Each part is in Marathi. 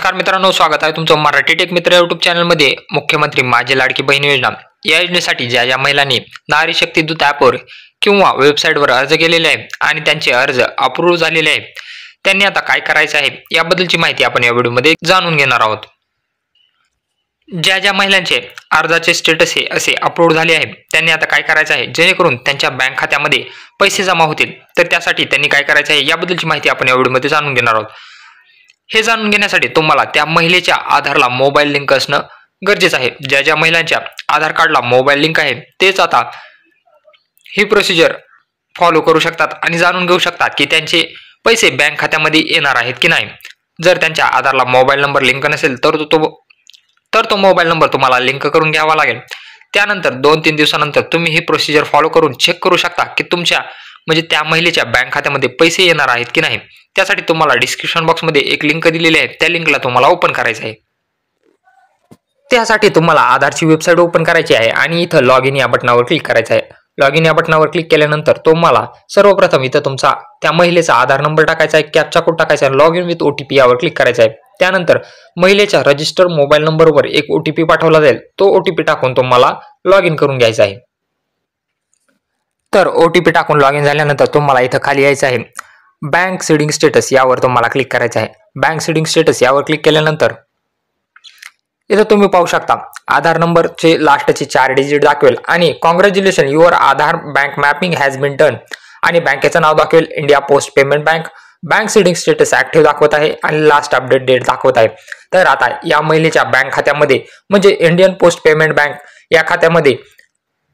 नमस्कार मित्रांनो, स्वागत आहे तुमचं मराठी टेक मित्र यूट्यूब चॅनलमध्ये। मुख्यमंत्री माझी लाडकी बहीण योजना या योजनेसाठी ज्या महिलांनी नारी शक्ती दूत ॲपवर किंवा वेबसाईटवर अर्ज केलेले आहे आणि त्यांचे अर्ज अप्रूव्ह झालेले आहे, त्यांनी आता काय करायचं आहे याबद्दलची माहिती आपण या व्हिडिओमध्ये जाणून घेणार आहोत। ज्या महिलांचे अर्जाचे स्टेटस हे असे अप्रूव्ह झाले आहे, त्यांनी आता काय करायचं आहे जेणेकरून त्यांच्या बँक खात्यामध्ये पैसे जमा होतील। तर त्यासाठी त्यांनी काय करायचं आहे याबद्दलची माहिती आपण या व्हिडिओमध्ये जाणून घेणार आहोत। हे जाणून घेण्यासाठी तुम्हाला त्या महिलेच्या आधारला मोबाईल लिंक असणं गरजेचं आहे। ज्या महिलांच्या आधार कार्डला मोबाईल लिंक आहे तेच आता ही प्रोसिजर फॉलो करू शकतात आणि जाणून घेऊ शकतात की त्यांचे पैसे बँक खात्यामध्ये येणार आहेत की नाही। जर त्यांच्या आधारला मोबाईल नंबर लिंक नसेल तर तो मोबाईल नंबर तुम्हाला लिंक करून घ्यावा लागेल। त्यानंतर 2-3 दिवसानंतर तुम्ही ही प्रोसिजर फॉलो करून चेक करू शकता की तुमच्या म्हणजे त्या महिलेच्या बँक खात्यामध्ये पैसे येणार आहेत की नाही। त्यासाठी तुम्हाला डिस्क्रिप्शन बॉक्समध्ये एक लिंक दिलेली आहे, त्या लिंकला तुम्हाला ओपन करायचं आहे। त्यासाठी तुम्हाला आधारची वेबसाईट ओपन करायची आहे आणि इथं लॉग इन या बटनावर क्लिक करायचं आहे। लॉग इन या बटनावर क्लिक केल्यानंतर तुम्हाला सर्वप्रथम इथं तुमचा त्या महिलेचा आधार नंबर टाकायचा आहे, कॅप्चा कोड टाकायचा आहे, लॉग इन विथ OTP यावर क्लिक करायचं आहे। त्यानंतर महिलेच्या रजिस्टर्ड मोबाईल नंबरवर एक OTP पाठवला जाईल, तो OTP टाकून तुम्हाला लॉग इन करून घ्यायचा आहे। तर OTP टाकून लॉग इन झाल्यानंतर तुम्हाला इथं खाली यायचं आहे, बँक सीडिंग स्टेटस यावर तुम्हाला क्लिक करायचं आहे। बँक सीडिंग स्टेटस यावर क्लिक केल्यानंतर इथं तुम्ही पाहू शकता आधार नंबरचे लास्टचे 4 डिजिट दाखवेल आणि congratulation your Aadhaar bank mapping has been done आणि बँकेचं नाव दाखवेल India post payment bank. Bank seeding status active दाखवत आहे आणि लास्ट अपडेट डेट दाखवत आहे। तर आता या महिलेच्या बँक खात्यामध्ये म्हणजे इंडियन पोस्ट पेमेंट बँक या खात्यामध्ये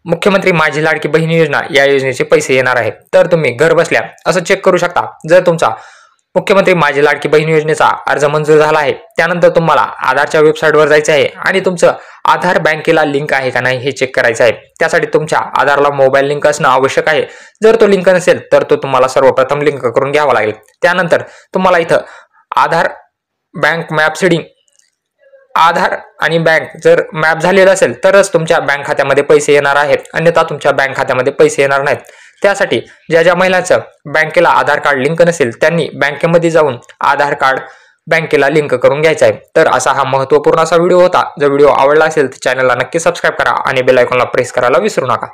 मुख्यमंत्री माझी लाडकी बहीण योजना या योजनेचे पैसे येणार आहेत। तर तुम्ही घर बसल्या असं चेक करू शकता। जर तुमचा मुख्यमंत्री माझी लाडकी बहीण योजनेचा अर्ज मंजूर झाला आहे, त्यानंतर तुम्हाला आधारच्या वेबसाईटवर जायचं आहे आणि तुमचं आधार बँकेला लिंक आहे का नाही हे चेक करायचं आहे। त्यासाठी तुमच्या आधारला मोबाईल लिंक असणं आवश्यक आहे। जर तो लिंक नसेल तर तो तुम्हाला सर्वप्रथम लिंक करून घ्यावा लागेल। त्यानंतर तुम्हाला इथं आधार बँक मॅप सीडिंग आधार आणि बँक जर मॅप झालेला असेल तरच तुमच्या बँक खात्यामध्ये पैसे येणार आहेत, अन्यथा तुमच्या बँक खात्यामध्ये पैसे येणार नाहीत। त्यासाठी ज्या महिलांचं बँकेला आधार कार्ड लिंक नसेल त्यांनी बँकेमध्ये जाऊन आधार कार्ड बँकेला लिंक करून घ्यायचा आहे। तर असा हा महत्त्वपूर्ण असा व्हिडिओ होता। जर व्हिडिओ आवडला असेल तर चॅनलला नक्की सबस्क्राईब करा आणि बेल आयकॉनला प्रेस करायला विसरू नका।